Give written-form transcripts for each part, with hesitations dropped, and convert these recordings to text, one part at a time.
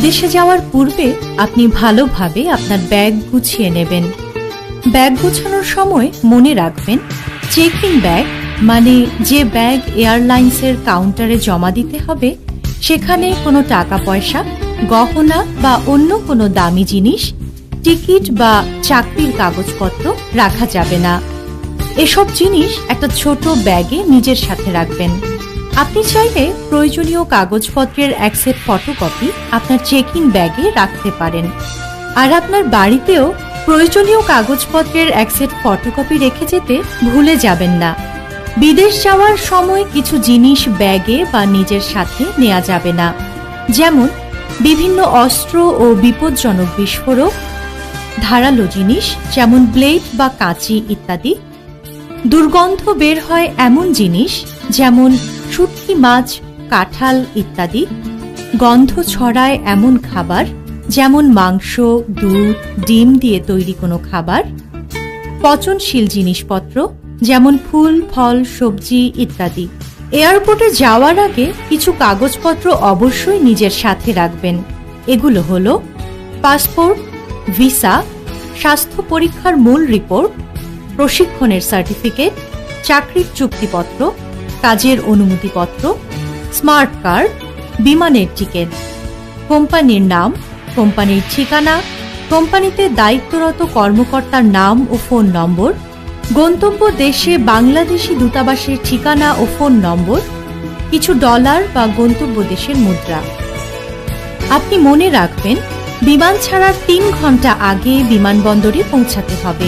বিদেশে যাওয়ার পূর্বে আপনি ভালোভাবে আপনার ব্যাগ গুছিয়ে নেবেন। ব্যাগ গুছানোর সময় মনে রাখবেন, চেক ইন ব্যাগ মানে যে ব্যাগ এয়ারলাইন্সের কাউন্টারে জমা দিতে হবে, সেখানে কোনো টাকা পয়সা, গহনা বা অন্য কোনো দামি জিনিস, টিকিট বা চাকরির কাগজপত্র রাখা যাবে না। এসব জিনিস একটা ছোট ব্যাগে নিজের সাথে রাখবেন। আপনি চাইলে প্রয়োজনীয় কাগজপত্রের এক সেট ফটোকপি আপনার চেক ইন ব্যাগে রাখতে পারেন। আর আপনার বাড়িতেও প্রয়োজনীয় কাগজপত্রের এক সেট ফটোকপি রেখে যেতে ভুলে যাবেন না। বিদেশ যাওয়ার সময় কিছু জিনিস ব্যাগে বা নিজের সাথে নেওয়া যাবে না, যেমন বিভিন্ন অস্ত্র ও বিপজ্জনক বিস্ফোরক, ধারালো জিনিস যেমন ব্লেড বা কাঁচি ইত্যাদি, দুর্গন্ধ বের হয় এমন জিনিস যেমন শুটকি মাছ, কাঁঠাল ইত্যাদি, গন্ধ ছড়ায় এমন খাবার যেমন মাংস, দুধ, ডিম দিয়ে তৈরি কোনো খাবার, পচনশীল জিনিসপত্র যেমন ফুল, ফল, সবজি ইত্যাদি। এয়ারপোর্টে যাওয়ার আগে কিছু কাগজপত্র অবশ্যই নিজের সাথে রাখবেন। এগুলো হলো পাসপোর্ট, ভিসা, স্বাস্থ্য পরীক্ষার মূল রিপোর্ট, প্রশিক্ষণের সার্টিফিকেট, চাকরির চুক্তিপত্র, কাজের অনুমতিপত্র, স্মার্ট কার্ড, বিমানের টিকিট, কোম্পানির নাম, কোম্পানির ঠিকানা, কোম্পানিতে দায়িত্বরত কর্মকর্তার নাম ও ফোন নম্বর, গন্তব্য দেশে বাংলাদেশি দূতাবাসের ঠিকানা ও ফোন নম্বর, কিছু ডলার বা গন্তব্য দেশের মুদ্রা। আপনি মনে রাখবেন, বিমান ছাড়ার ৩ ঘন্টা আগে বিমানবন্দরে পৌঁছাতে হবে।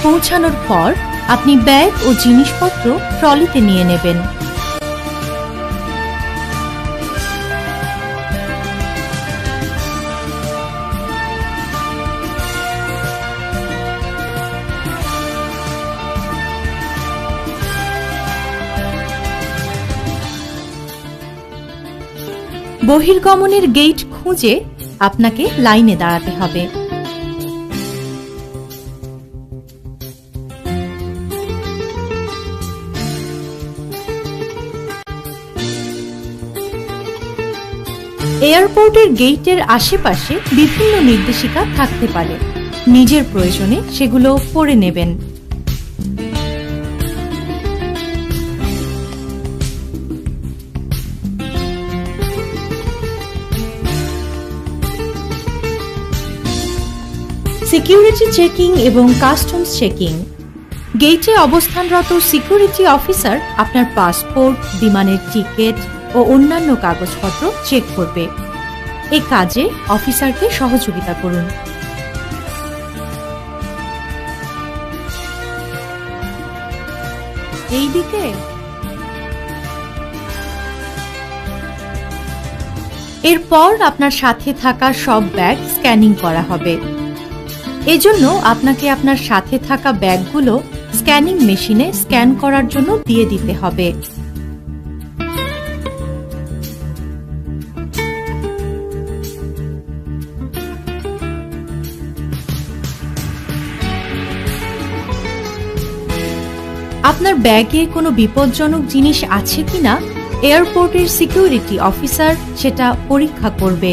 পৌঁছানোর পর আপনি ব্যাগ ও জিনিসপত্র ট্রলিতে নিয়ে নেবেন। বহির্গমনের গেট খুঁজে আপনাকে লাইনে দাঁড়াতে হবে। এয়ারপোর্টের গেটের আশেপাশে বিভিন্ন নির্দেশিকা থাকতে পারে, নিজের প্রয়োজনে সেগুলো পড়ে নেবেন। সিকিউরিটি চেকিং এবং কাস্টমস চেকিং। গেটে অবস্থানরত সিকিউরিটি অফিসার আপনার পাসপোর্ট, বিমানের টিকিট ও অন্যান্য কাগজপত্র চেক করবে। এই কাজে অফিসারকে সহযোগিতা করুন। এই দিকে এরপর আপনার সাথে থাকা সব ব্যাগ স্ক্যানিং করা হবে। এজন্য আপনাকে আপনার সাথে থাকা ব্যাগগুলো স্ক্যানিং মেশিনে স্ক্যান করার জন্য দিয়ে দিতে হবে। আপনার ব্যাগে কোনো বিপজ্জনক জিনিস আছে কিনা এয়ারপোর্টের সিকিউরিটি অফিসার সেটা পরীক্ষা করবে।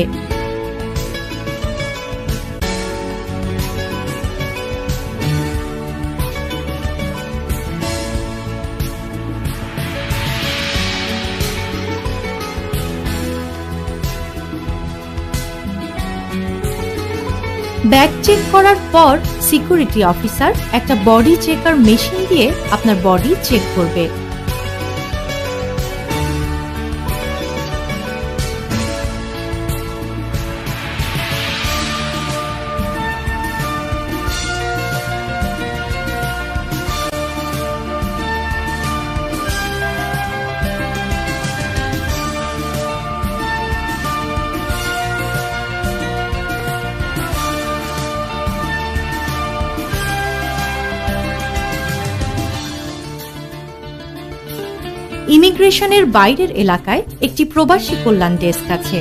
ব্যাগ চেক করার পর সিকিউরিটি অফিসার একটা বডি চেকার মেশিন দিয়ে আপনার বডি চেক করবে। ইমিগ্রেশনের বাইরের এলাকায় একটি প্রবাসী কল্যাণ ডেস্ক আছে।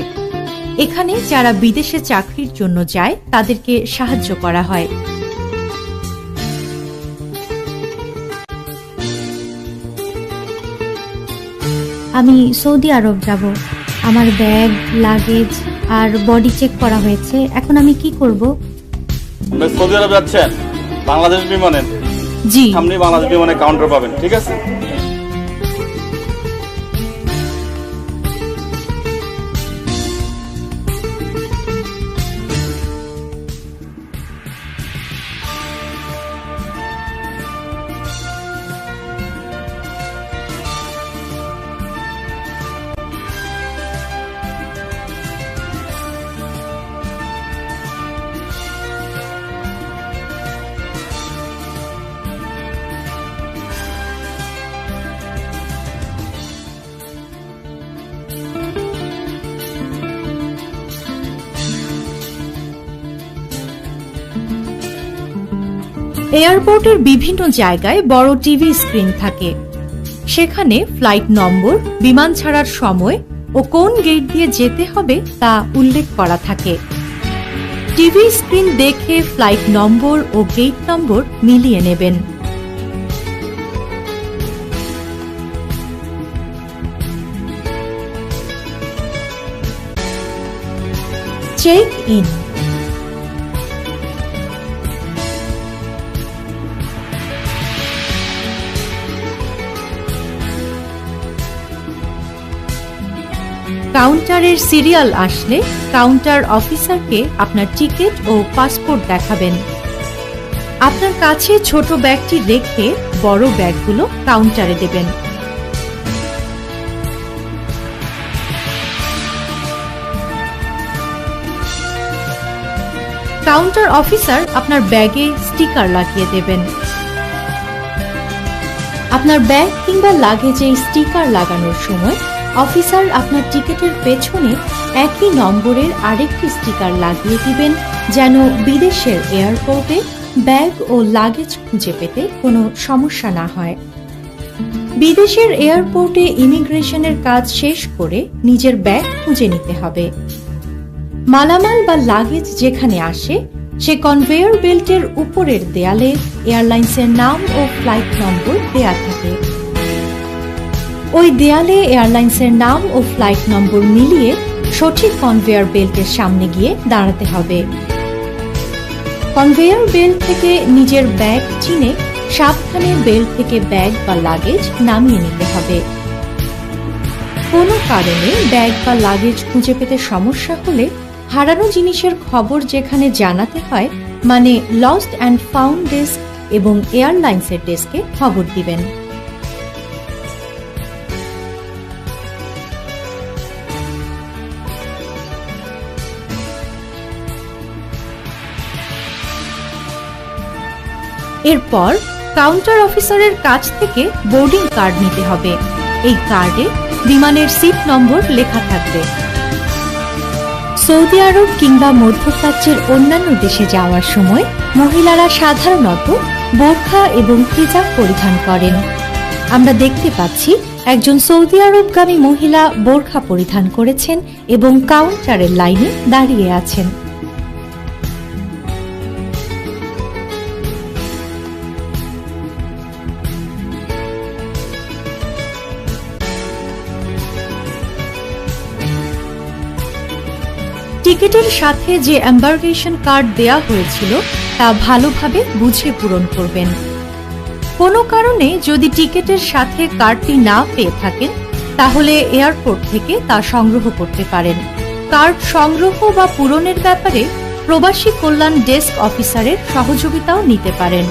এখানে যারা বিদেশে চাকরির জন্য যায় তাদেরকে সাহায্য করা হয়। আমি সৌদি আরব যাব। আমার ব্যাগ, লাগেজ আর বডি চেক করা হয়েছে। এখন আমি কি করব? সৌদি আরব যাচ্ছেন? বাংলাদেশ বিমানে? জি। সামনে বাংলাদেশ বিমানে কাউন্টার পাবেন, ঠিক আছে? এয়ারপোর্টের বিভিন্ন জায়গায় বড় টিভি স্ক্রিন থাকে। সেখানে ফ্লাইট নম্বর, বিমান ছাড়ার সময় ও কোন গেট দিয়ে যেতে হবে তা উল্লেখ করা থাকে। টিভি স্ক্রিন দেখে ফ্লাইট নম্বর ও গেট নম্বর মিলিয়ে নেবেন। Check in. কাউন্টারের সিরিয়াল আসলে কাউন্টার অফিসারকে আপনার টিকিট ও পাসপোর্ট দেখাবেন। আপনার কাছে ছোট ব্যাগটি রেখে বড় ব্যাগগুলো কাউন্টারে দেবেন। কাউন্টার অফিসার আপনার ব্যাগে স্টিকার লাগিয়ে দেবেন। আপনার ব্যাগ কিংবা লাগেজে স্টিকার লাগানোর সময় অফিসার আপনার টিকিটের পেছনে একই নম্বরের আরেকটি স্টিকার লাগিয়ে দিবেন, যেন বিদেশের এয়ারপোর্টে ব্যাগ ও লাগেজ খুঁজে পেতে কোনো সমস্যা না হয়। বিদেশের এয়ারপোর্টে ইমিগ্রেশনের কাজ শেষ করে নিজের ব্যাগ খুঁজে নিতে হবে। মালামাল বা লাগেজ যেখানে আসে সে কনভেয়র বেল্টের উপরের দেয়ালে এয়ারলাইন্সের নাম ও ফ্লাইট নম্বর দেয়া থাকে। ওই দেয়ালে এয়ারলাইন্সের নাম ও ফ্লাইট নম্বর মিলিয়ে সঠিক কনভেয়র বেল্টের সামনে গিয়ে দাঁড়াতে হবে। কনভেয়র বেল্ট থেকে নিজের ব্যাগ চিনে সাবধানে বেল্ট থেকে ব্যাগ বা লাগেজ নামিয়ে নিতে হবে। কোনো কারণে ব্যাগ বা লাগেজ খুঁজে পেতে সমস্যা হলে হারানো জিনিসের খবর যেখানে জানাতে হয়, মানে লস্ট অ্যান্ড ফাউন্ড ডেস্ক এবং এয়ারলাইন্সের ডেস্কে খবর দিবেন। এরপর কাউন্টার অফিসারের কাছ থেকে বোর্ডিং কার্ড নিতে হবে। এই কার্ডে বিমানের সিট নম্বর লেখা থাকবে। সৌদি আরব কিংবা মধ্যপ্রাচ্যের অন্যান্য দেশে যাওয়ার সময় মহিলারা সাধারণত বোরখা এবং হিজাব পরিধান করেন। আমরা দেখতে পাচ্ছি একজন সৌদি আরবগামী মহিলা বোরখা পরিধান করেছেন এবং কাউন্টারের লাইনে দাঁড়িয়ে আছেন। টিকিটের সাথে যে এম্বার্গেশন কার্ড দেয়া হয়েছিল তা ভালোভাবে বুঝে পূরণ করবেন। কোনো কারণে যদি টিকিটের সাথে কার্ডটি না পেয়ে থাকেন তাহলে এয়ারপোর্ট থেকে তা সংগ্রহ করতে পারেন। কার্ড সংগ্রহ বা পূরণের ব্যাপারে প্রবাসী কল্যাণ ডেস্ক অফিসারের সহযোগিতাও নিতে পারেন।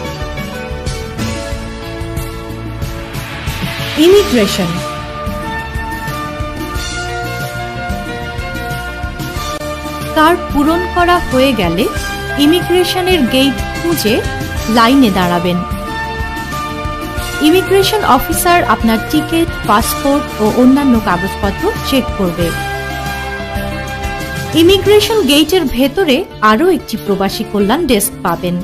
ইমিগ্রেশন। কার্ড পূরণ করা হয়ে গেলে ইমিগ্রেশনের গেট খুঁজে লাইনে দাঁড়াবেন। ইমিগ্রেশন অফিসার আপনার টিকিট, পাসপোর্ট ও অন্যান্য কাগজপত্র চেক করবে। ইমিগ্রেশন গেটের ভেতরে আরও একটি প্রবাসী কল্যাণ ডেস্ক পাবেন।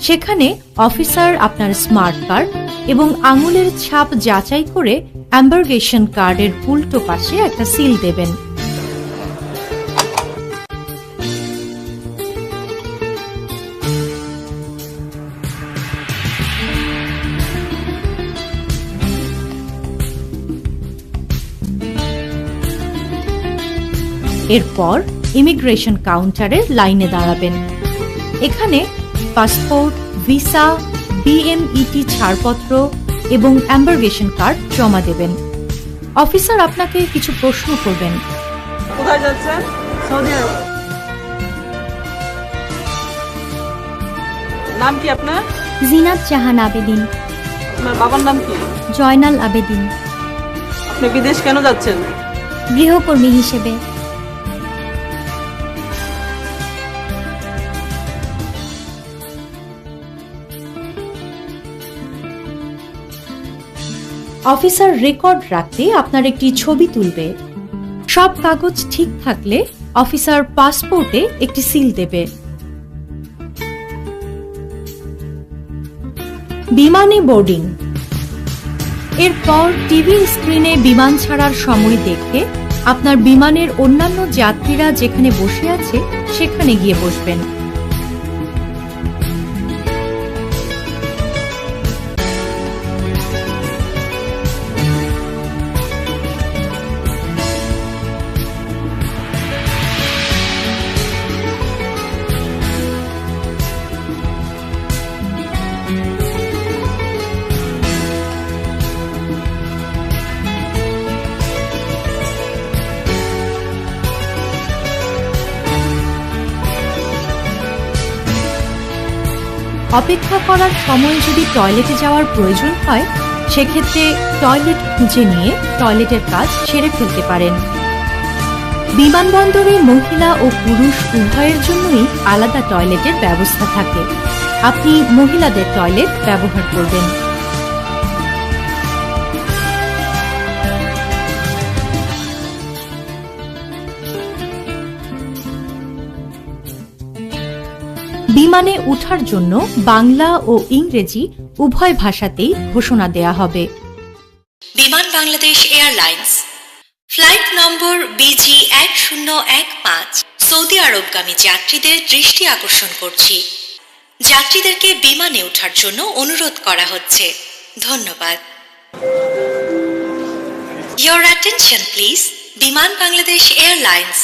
সেখানে অফিসার আপনার স্মার্ট কার্ড এবং আঙুলের ছাপ যাচাই করে এম্বার্গেশন কার্ডের উল্টো পাশে একটা সিল দেবেন। এরপর ইমিগ্রেশন কাউন্টারের লাইনে দাঁড়াবেন। এখানে পাসপোর্ট, ভিসা, বিএমইটি ছাড়পত্র এবং এম্বার্গেশন কার্ড জমা দেবেন। অফিসার আপনাকে কিছু প্রশ্ন করবেন। কোথায় যাচ্ছেন? সৌদি আরব। নাম কি আপনার? জিনাত জাহান আবেদিন। আপনার বাবার নাম কি? জয়নাল আবেদিন। আপনি বিদেশ কেন যাচ্ছেন? গৃহকর্মী হিসেবে। অফিসার রেকর্ড রাখতে আপনার একটি ছবি তুলবে। সব কাগজ ঠিক থাকলে অফিসার পাসপোর্টে একটি সিল দেবে। বিমানে বোর্ডিং। এরপর টিভি স্ক্রিনে বিমান ছাড়ার সময় দেখে আপনার বিমানের অন্যান্য যাত্রীরা যেখানে বসে আছে সেখানে গিয়ে বসবেন। অপেক্ষা করার সময় যদি টয়লেটে যাওয়ার প্রয়োজন হয় সেক্ষেত্রে টয়লেট খুঁজে নিয়ে টয়লেটের কাজ সেরে ফেলতে পারেন। বিমানবন্দরে মহিলা ও পুরুষ উভয়ের জন্যই আলাদা টয়লেটের ব্যবস্থা থাকে। আপনি মহিলাদের টয়লেট ব্যবহার করবেন। বিমানে ওঠার জন্য বাংলা ও ইংরেজি উভয় ভাষাতেই ঘোষণা দেয়া হবে। Biman Bangladesh airlines flight number BG 1015 Saudi আরবগামী যাত্রীদের দৃষ্টি আকর্ষণ করছি। যাত্রীদেরকে বিমানে ওঠার জন্য অনুরোধ করা হচ্ছে। ধন্যবাদ। Your attention please. Biman Bangladesh Airlines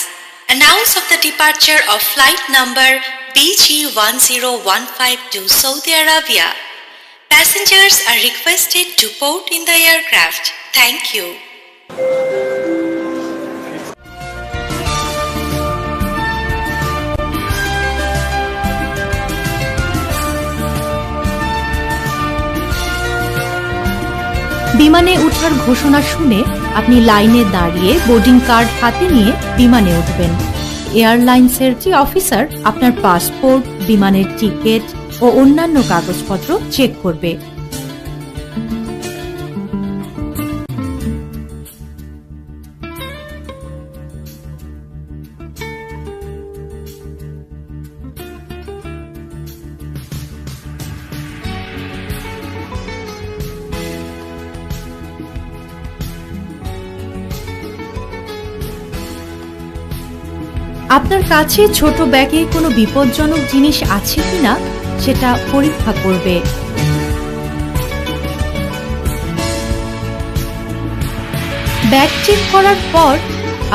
announce of the departure of flight number BG 1015 to Saudi Arabia. Passengers are requested to board in the aircraft. Thank you. বিমানে ওঠার ঘোষণা শুনে আপনি লাইনে দাঁড়িয়ে বোর্ডিং কার্ড হাতে নিয়ে বিমানে উঠবেন। এয়ারলাইন্সের যে অফিসার আপনার পাসপোর্ট, বিমানের টিকিট ও অন্যান্য কাগজপত্র চেক করবে। আপনার কাছে ছোট ব্যাগে কোনো বিপজ্জনক জিনিস আছে কিনা সেটা পরীক্ষা করবে। ব্যাগ চেক করার পর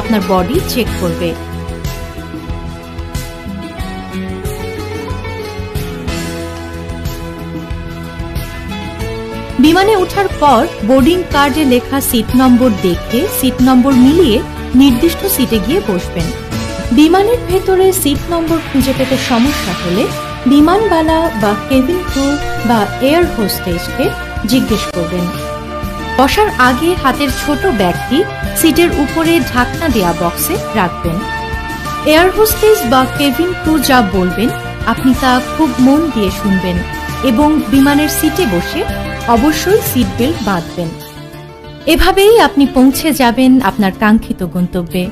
আপনার বডি চেক করবে। বিমানে ওঠার পর বোর্ডিং কার্ডে লেখা সিট নম্বর দেখে সিট নম্বর মিলিয়ে নির্দিষ্ট সিটে গিয়ে বসবেন। বিমানের ভেতরে সিট নম্বর খুঁজে পেতে সমস্যা হলে বিমানবালা বা কেবিন ক্রু বা এয়ার হোস্টেসকে জিজ্ঞেস করবেন। বসার আগে হাতের ছোট ব্যাগটি সিটের উপরে ঢাকনা দেয়া বক্সে রাখবেন। এয়ার হোস্টেস বা কেবিন ক্রু যা বলবেন আপনি তা খুব মন দিয়ে শুনবেন এবং বিমানের সিটে বসে অবশ্যই সিট বেল্ট বাঁধবেন। এভাবেই আপনি পৌঁছে যাবেন আপনার কাঙ্ক্ষিত গন্তব্যে।